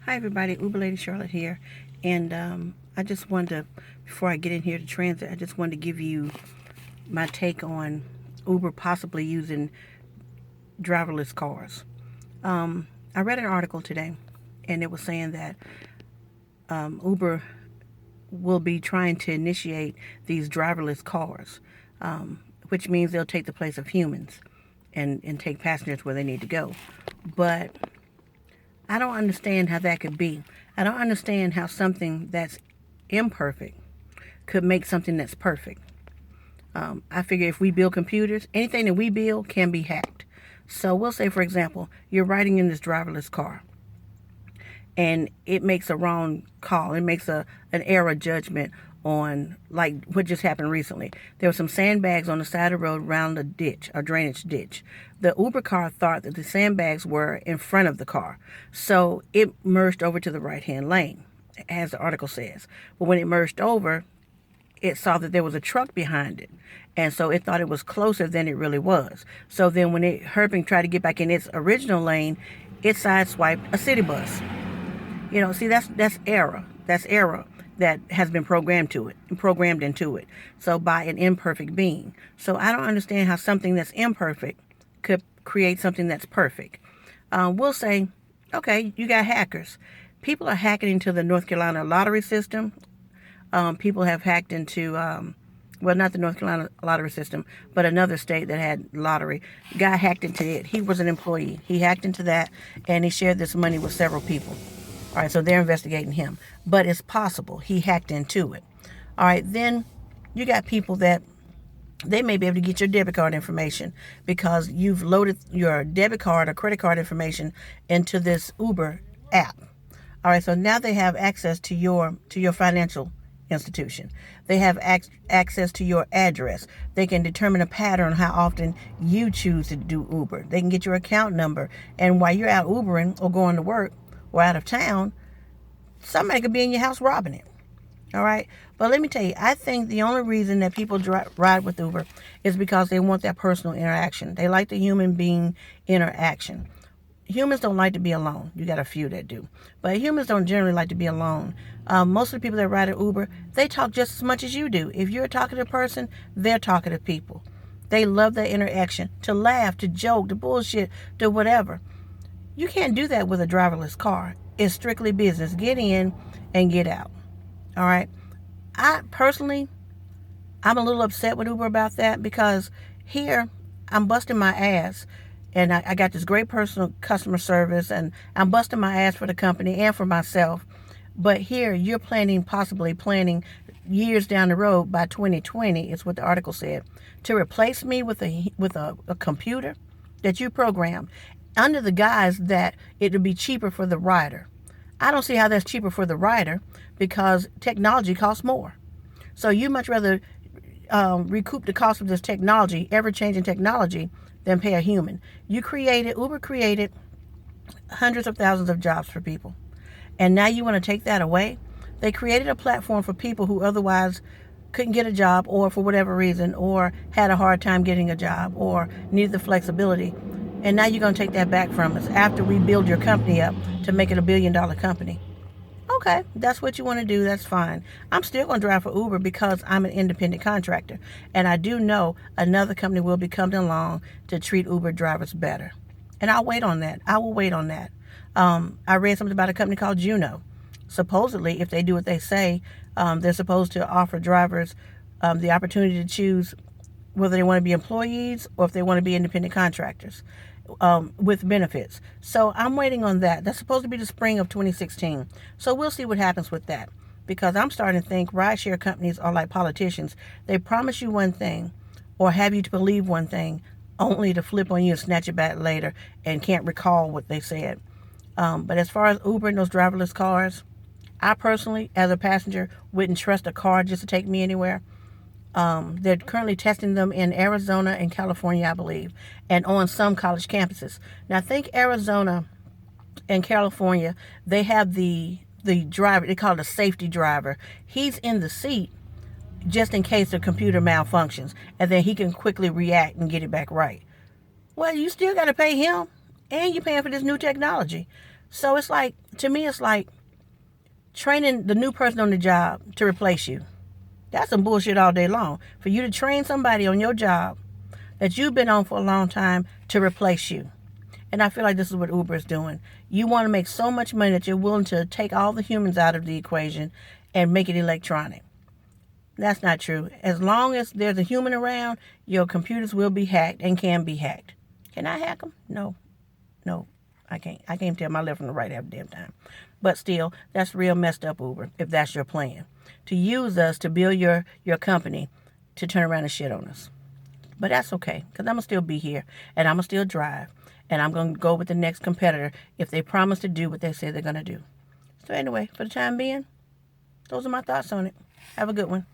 Hi everybody, Uber Lady Charlotte here, and I just wanted to, before I get in here to transit, I just wanted to give you my take on Uber possibly using driverless cars. I read an article today, and it was saying that Uber will be trying to initiate these driverless cars, which means they'll take the place of humans and take passengers where they need to go. But I don't understand how that could be. I don't understand how something that's imperfect could make something that's perfect. I figure if we build computers, anything that we build can be hacked. So we'll say, for example, you're riding in this driverless car and it makes a wrong call. It makes an error judgment on, like what just happened recently. There were some sandbags on the side of the road around a ditch, a drainage ditch. The Uber car thought that the sandbags were in front of the car, so it merged over to the right-hand lane, as the article says. But when it merged over, it saw that there was a truck behind it, and so it thought it was closer than it really was. So then when it hurting tried to get back in its original lane, it sideswiped a city bus. See, that's error. That's error that has been programmed into it. So by an imperfect being. So I don't understand how something that's imperfect could create something that's perfect. We'll say, okay, you got hackers. People are hacking into the North Carolina lottery system. People have hacked into, well, not the North Carolina lottery system, but another state that had lottery. Guy hacked into it. He was an employee. He hacked into that, and he shared this money with several people. All right, so they're investigating him. But it's possible he hacked into it. All right, then you got people that they may be able to get your debit card information because you've loaded your debit card or credit card information into this Uber app. All right, so now they have access to your financial institution. They have access to your address. They can determine a pattern how often you choose to do Uber. They can get your account number. And while you're out Ubering or going to work or out of town, somebody could be in your house robbing it. All right. But let me tell you, I think the only reason that people ride with Uber is because they want that personal interaction. They like the human being interaction. Humans don't like to be alone. You got a few that do. But humans don't generally like to be alone. Most of the people that ride at Uber, they talk just as much as you do. If you're a talkative person, they're talkative people. They love that interaction, to laugh, to joke, to bullshit, to whatever. You can't do that with a driverless car. It's strictly business. Get in and get out. All right. I'm a little upset with Uber about that because here I'm busting my ass and I got this great personal customer service and I'm busting my ass for the company and for myself. But here you're possibly planning years down the road by 2020, is what the article said, to replace me with a computer that you programmed under the guise that it would be cheaper for the rider. I don't see how that's cheaper for the rider because technology costs more. So you much rather recoup the cost of this technology, ever-changing technology, than pay a human. Uber created hundreds of thousands of jobs for people. And now you want to take that away? They created a platform for people who otherwise couldn't get a job or for whatever reason or had a hard time getting a job or needed the flexibility. And now you're going to take that back from us after we build your company up to make it $1 billion company. Okay, that's what you want to do. That's fine. I'm still going to drive for Uber because I'm an independent contractor. And I do know another company will be coming along to treat Uber drivers better. And I'll wait on that. I will wait on that. I read something about a company called Juno. Supposedly, if they do what they say, they're supposed to offer drivers the opportunity to choose whether they want to be employees or if they want to be independent contractors with benefits. So I'm waiting on that. That's supposed to be the spring of 2016. So we'll see what happens with that. Because I'm starting to think rideshare companies are like politicians. They promise you one thing or have you to believe one thing only to flip on you and snatch it back later and can't recall what they said. But as far as Uber and those driverless cars, I personally, as a passenger, wouldn't trust a car just to take me anywhere. They're currently testing them in Arizona and California, I believe, and on some college campuses. Now, I think Arizona and California, they have the driver, they call it a safety driver. He's in the seat just in case the computer malfunctions, and then he can quickly react and get it back right. Well, you still got to pay him, and you're paying for this new technology. So it's like, to me, it's like training the new person on the job to replace you. That's some bullshit all day long. For you to train somebody on your job that you've been on for a long time to replace you. And I feel like this is what Uber is doing. You want to make so much money that you're willing to take all the humans out of the equation and make it electronic. That's not true. As long as there's a human around, your computers will be hacked and can be hacked. Can I hack them? No. No, I can't. I can't tell my left from the right half the damn time. But still, that's real messed up, Uber, if that's your plan. To use us to build your company to turn around and shit on us. But that's okay, because I'm going to still be here, and I'm going to still drive, and I'm going to go with the next competitor if they promise to do what they say they're going to do. So anyway, for the time being, those are my thoughts on it. Have a good one.